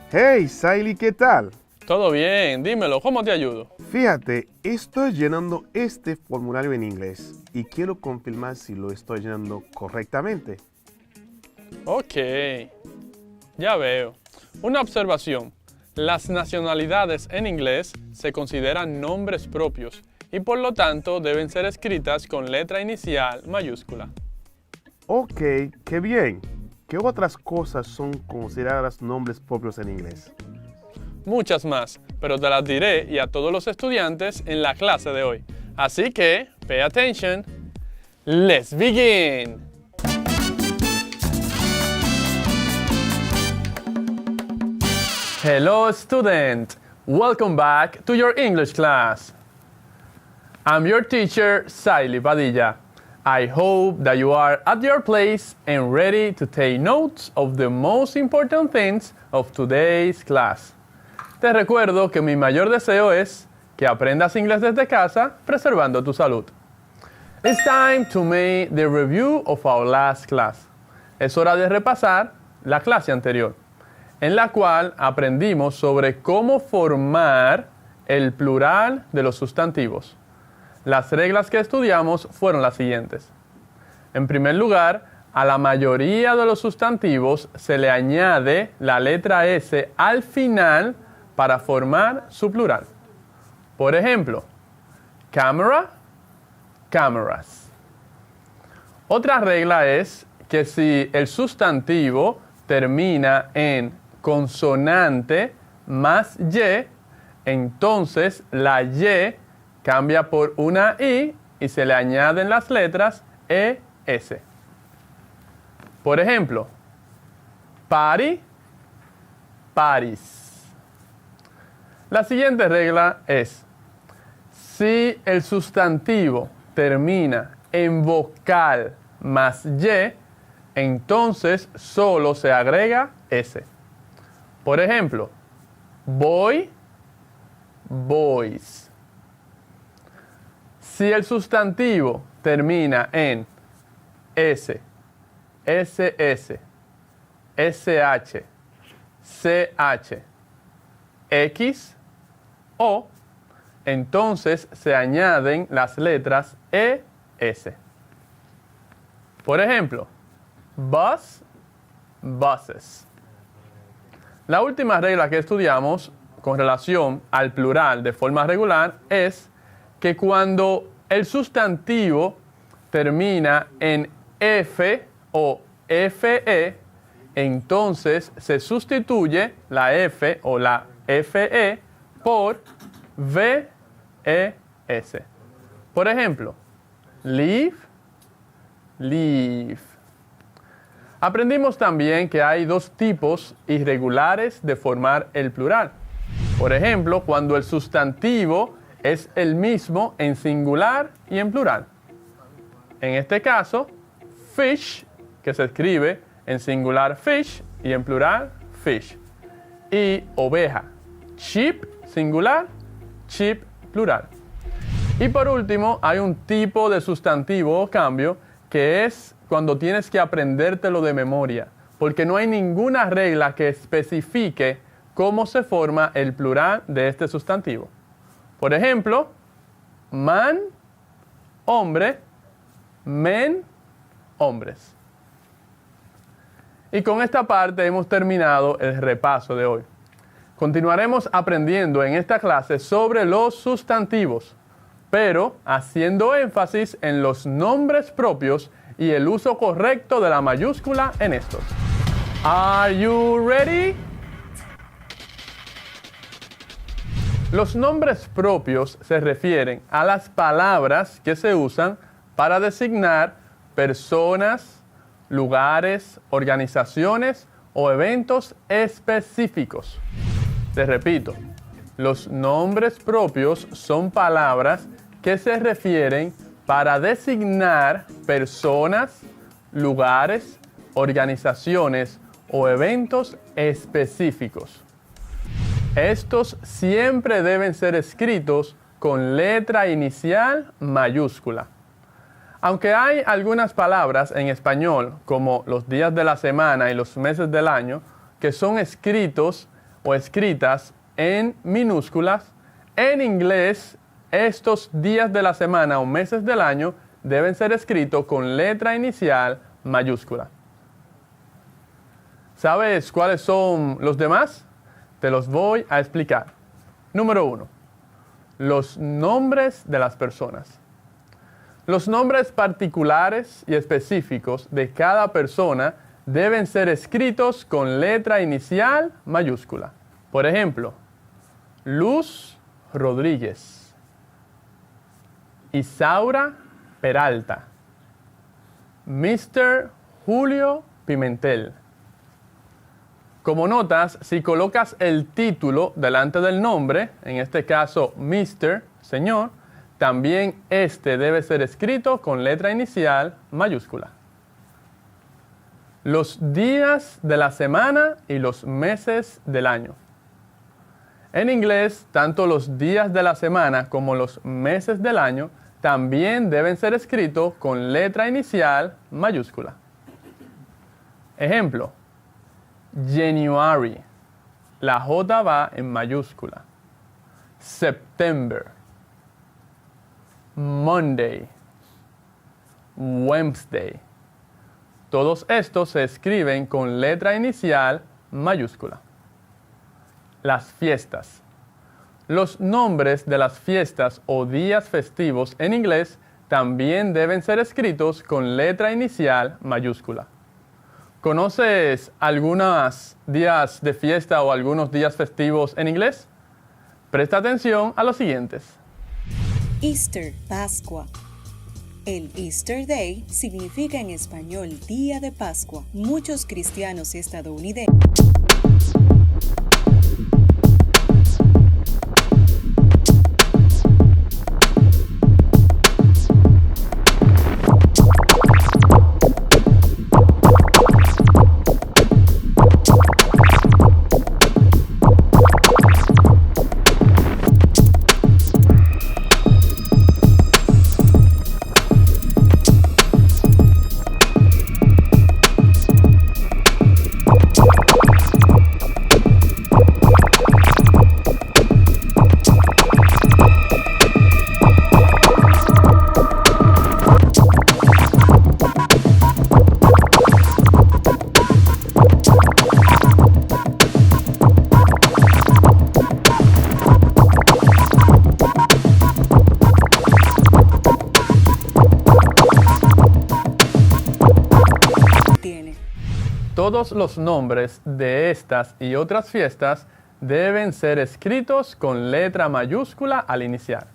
Hey, Saily, ¿qué tal? Todo bien, dímelo, ¿cómo te ayudo? Fíjate, estoy llenando este formulario en inglés y quiero confirmar si lo estoy llenando correctamente. Ok, ya veo. Una observación. Las nacionalidades en inglés se consideran nombres propios y por lo tanto deben ser escritas con letra inicial mayúscula. Ok, qué bien. ¿Qué otras cosas son consideradas nombres propios en inglés? Muchas más, pero te las diré y a todos los estudiantes en la clase de hoy. Así que, pay attention. Let's begin. Hello student, welcome back to your English class. I'm your teacher, Saily Padilla. I hope that you are at your place and ready to take notes of the most important things of today's class. Te recuerdo que mi mayor deseo es que aprendas inglés desde casa, preservando tu salud. It's time to make the review of our last class. Es hora de repasar la clase anterior, en la cual aprendimos sobre cómo formar el plural de los sustantivos. Las reglas que estudiamos fueron las siguientes. En primer lugar, a la mayoría de los sustantivos se le añade la letra S al final para formar su plural. Por ejemplo, camera, cameras. Otra regla es que si el sustantivo termina en consonante más Y, entonces la Y cambia por una I y se le añaden las letras ES. Por ejemplo, party, parties. La siguiente regla es, si el sustantivo termina en vocal más Y, entonces solo se agrega S. Por ejemplo, boy, boys. Si el sustantivo termina en S, SS, SH, CH, X, O, entonces se añaden las letras ES. Por ejemplo, bus, buses. La última regla que estudiamos con relación al plural de forma regular es que cuando el sustantivo termina en F o FE, entonces se sustituye la F o la FE por VES. Por ejemplo, leave, leave. Aprendimos también que hay dos tipos irregulares de formar el plural. Por ejemplo, cuando el sustantivo es el mismo en singular y en plural. En este caso, fish, que se escribe en singular fish y en plural fish. Y oveja, sheep, singular, sheep, plural. Y por último, hay un tipo de sustantivo o cambio que es cuando tienes que aprendértelo de memoria, porque no hay ninguna regla que especifique cómo se forma el plural de este sustantivo. Por ejemplo, man, hombre, men, hombres. Y con esta parte hemos terminado el repaso de hoy. Continuaremos aprendiendo en esta clase sobre los sustantivos, pero haciendo énfasis en los nombres propios y el uso correcto de la mayúscula en estos. Are you ready? Los nombres propios se refieren a las palabras que se usan para designar personas, lugares, organizaciones o eventos específicos. Te repito, los nombres propios son palabras que se refieren para designar personas, lugares, organizaciones o eventos específicos. Estos siempre deben ser escritos con letra inicial mayúscula. Aunque hay algunas palabras en español, como los días de la semana y los meses del año, que son escritos o escritas en minúsculas, en inglés estos días de la semana o meses del año deben ser escritos con letra inicial mayúscula. ¿Sabes cuáles son los demás? Te los voy a explicar. Número 1. Los nombres de las personas. Los nombres particulares y específicos de cada persona deben ser escritos con letra inicial mayúscula. Por ejemplo, Luz Rodríguez, Isaura Peralta, Mr. Julio Pimentel. Como notas, si colocas el título delante del nombre, en este caso Mr., señor, también este debe ser escrito con letra inicial mayúscula. Los días de la semana y los meses del año. En inglés, tanto los días de la semana como los meses del año también deben ser escritos con letra inicial mayúscula. Ejemplo, January, la J va en mayúscula. September, Monday, Wednesday. Todos estos se escriben con letra inicial mayúscula. Las fiestas. Los nombres de las fiestas o días festivos en inglés también deben ser escritos con letra inicial mayúscula. ¿Conoces algunos días de fiesta o algunos días festivos en inglés? Presta atención a los siguientes. Easter, Pascua. El Easter Day significa en español Día de Pascua. Muchos cristianos estadounidenses Todos los nombres de estas y otras fiestas deben ser escritos con letra mayúscula al iniciar.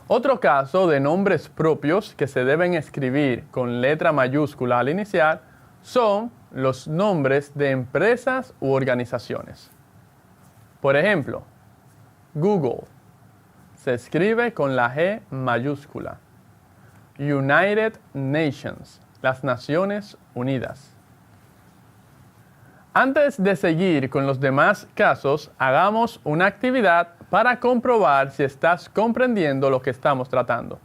Otro caso de nombres propios que se deben escribir con letra mayúscula al iniciar son los nombres de empresas u organizaciones. Por ejemplo, Google se escribe con la G mayúscula. United Nations, las Naciones Unidas. Antes de seguir con los demás casos, hagamos una actividad para comprobar si estás comprendiendo lo que estamos tratando.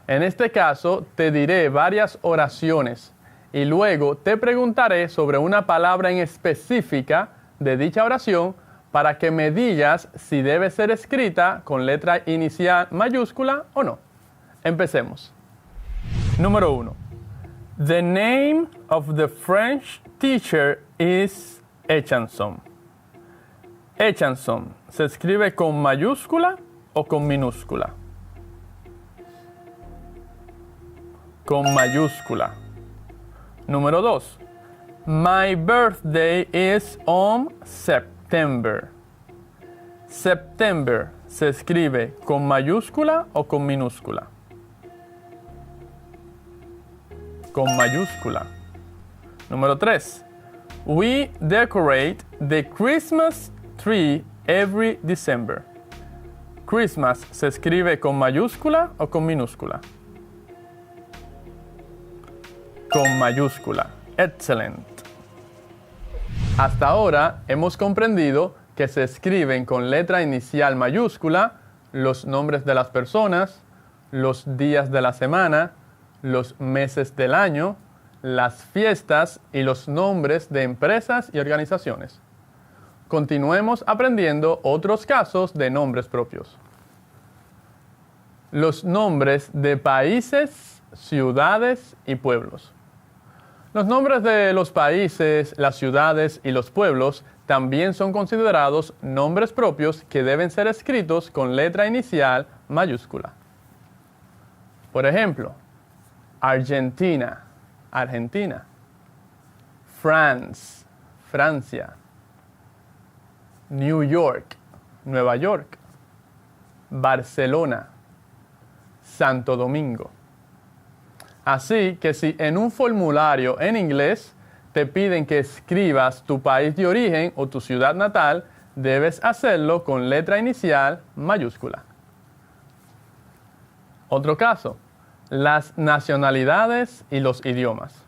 En este caso, te diré varias oraciones y luego te preguntaré sobre una palabra en específica de dicha oración para que me digas si debe ser escrita con letra inicial mayúscula o no. Empecemos. Número 1. The name of the French teacher is Echanson. Echanson, ¿se escribe con mayúscula o con minúscula? Con mayúscula. Número 2. My birthday is on September. September, ¿se escribe con mayúscula o con minúscula? Con mayúscula. Número 3. We decorate the Christmas tree every December. Christmas, ¿se escribe con mayúscula o con minúscula? Con mayúscula. Excellent. Hasta ahora hemos comprendido que se escriben con letra inicial mayúscula los nombres de las personas, los días de la semana, los meses del año, las fiestas y los nombres de empresas y organizaciones. continuemos aprendiendo otros casos de nombres propios. Los nombres de países, ciudades y pueblos. Los nombres de los países, las ciudades y los pueblos también son considerados nombres propios que deben ser escritos con letra inicial mayúscula. Por ejemplo, Argentina, Argentina. France, Francia. New York, Nueva York. Barcelona, Santo Domingo. Así que si en un formulario en inglés te piden que escribas tu país de origen o tu ciudad natal, debes hacerlo con letra inicial mayúscula. Otro caso, las nacionalidades y los idiomas.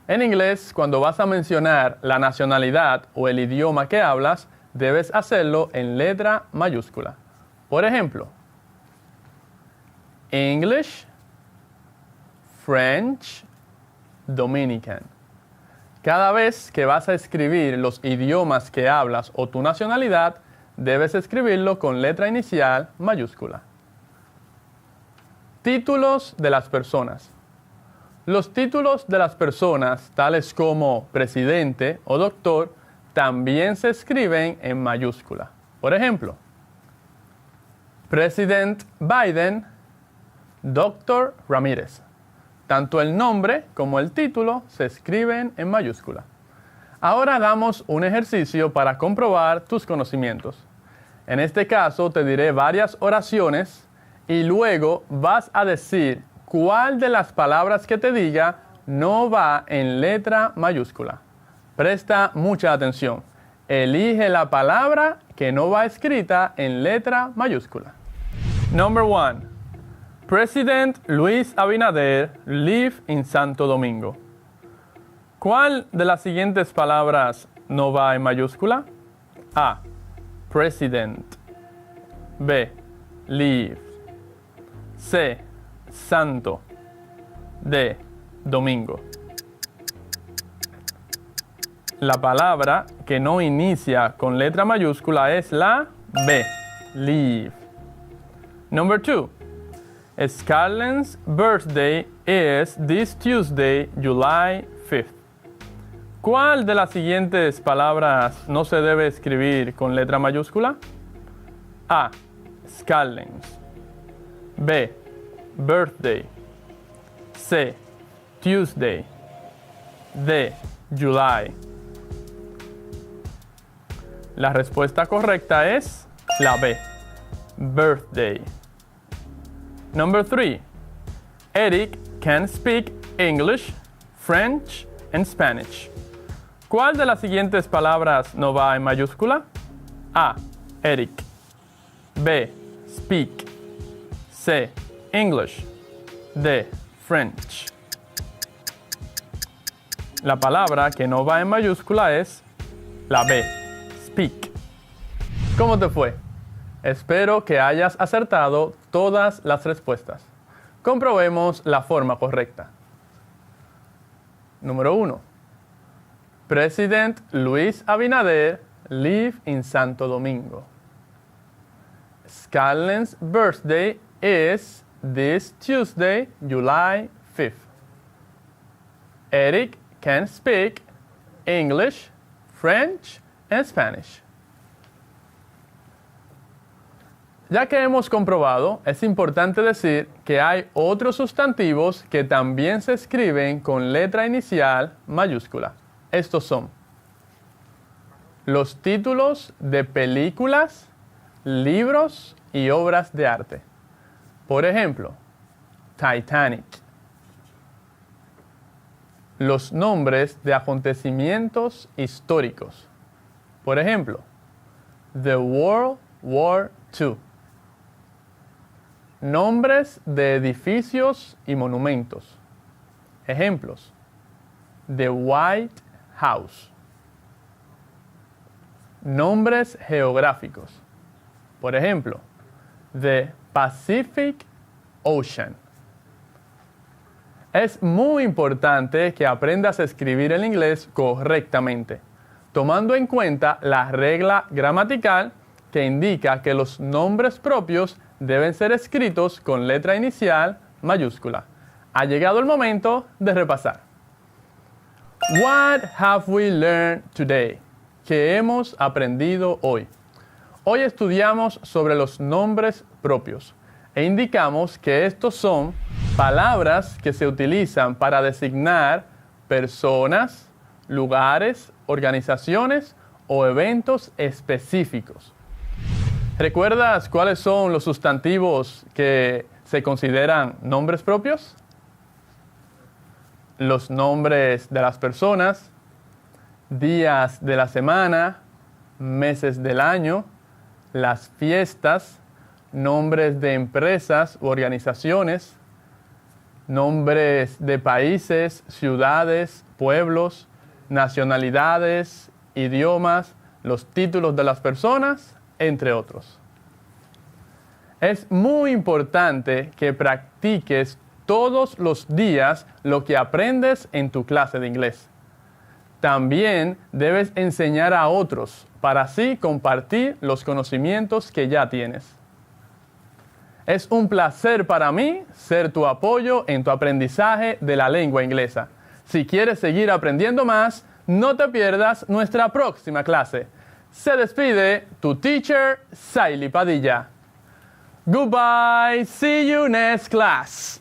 En inglés, cuando vas a mencionar la nacionalidad o el idioma que hablas, debes hacerlo en letra mayúscula. Por ejemplo, English, French, Dominican. Cada vez que vas a escribir los idiomas que hablas o tu nacionalidad, debes escribirlo con letra inicial mayúscula. Títulos de las personas. Los títulos de las personas, tales como presidente o doctor, también se escriben en mayúscula. Por ejemplo, President Biden, Dr. Ramírez. Tanto el nombre como el título se escriben en mayúscula. Ahora hagamos un ejercicio para comprobar tus conocimientos. En este caso te diré varias oraciones y luego vas a decir cuál de las palabras que te diga no va en letra mayúscula. Presta mucha atención. Elige la palabra que no va escrita en letra mayúscula. Number 1. President Luis Abinader live in Santo Domingo. ¿Cuál de las siguientes palabras no va en mayúscula? A. President. B. Live. C. Santo. D. Domingo. La palabra que no inicia con letra mayúscula es la B. Live. Number 2. Scarlett's birthday is this Tuesday, July 5th. ¿Cuál de las siguientes palabras no se debe escribir con letra mayúscula? A. Scarlett's. B. Birthday. C. Tuesday. D. July. La respuesta correcta es la B. Birthday. Number 3. Eric can speak English, French, and Spanish. ¿Cuál de las siguientes palabras no va en mayúscula? A. Eric. B. Speak. C. English. D. French. La palabra que no va en mayúscula es la B. Speak. ¿Cómo te fue? Espero que hayas acertado todas las respuestas. Comprobemos la forma correcta. Número 1. President Luis Abinader live in Santo Domingo. Scarlett's birthday is this Tuesday, July 5th. Eric can speak English, French, and Spanish. Ya que hemos comprobado, es importante decir que hay otros sustantivos que también se escriben con letra inicial mayúscula. Estos son los títulos de películas, libros y obras de arte. Por ejemplo, Titanic. Los nombres de acontecimientos históricos. Por ejemplo, The World War II. Nombres de edificios y monumentos. Ejemplos: The White House. Nombres geográficos. Por ejemplo, The Pacific Ocean. Es muy importante que aprendas a escribir el inglés correctamente. tomando en cuenta la regla gramatical que indica que los nombres propios deben ser escritos con letra inicial mayúscula. Ha llegado el momento de repasar. What have we learned today? ¿Qué hemos aprendido hoy? Hoy estudiamos sobre los nombres propios e indicamos que estos son palabras que se utilizan para designar personas, lugares, organizaciones o eventos específicos. ¿Recuerdas cuáles son los sustantivos que se consideran nombres propios? Los nombres de las personas, días de la semana, meses del año, las fiestas, nombres de empresas u organizaciones, nombres de países, ciudades, pueblos, nacionalidades, idiomas, los títulos de las personas, entre otros. Es muy importante que practiques todos los días lo que aprendes en tu clase de inglés. También debes enseñar a otros para así compartir los conocimientos que ya tienes. Es un placer para mí ser tu apoyo en tu aprendizaje de la lengua inglesa. Si quieres seguir aprendiendo más, no te pierdas nuestra próxima clase. Se despide tu teacher, Saily Padilla. Goodbye, see you next class.